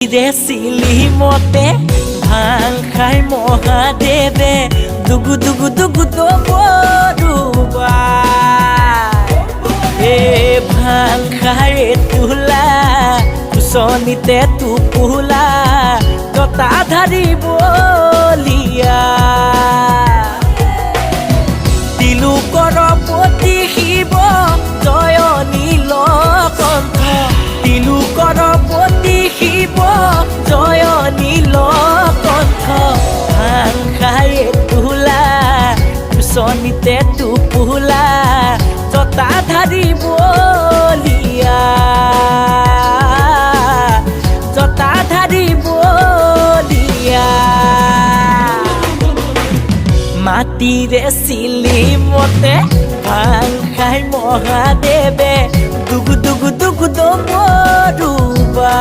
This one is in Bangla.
দেছিলি মতে ভাং খাই মহাদেৱে দুগু দুগু দুগু দবৰুবা এ ভাং খাই তোলা কুচনিতে টোপোলা ততা ধাৰি বলিয়া তিলোকৰ পতি শিৱ জয় নীলকণ্ঠ তিলোকৰ পতি শিৱ জয় নীলকণ্ঠ ভাং খাই তোলা কুচনিতে টোপোলা ততা ধাৰি বলিয়া ততা ধাৰি বলিয়া মাটিৰে চিলি মতে ভাং খাই মহাদেৱে দুগু দুগু দুগু দবৰুবা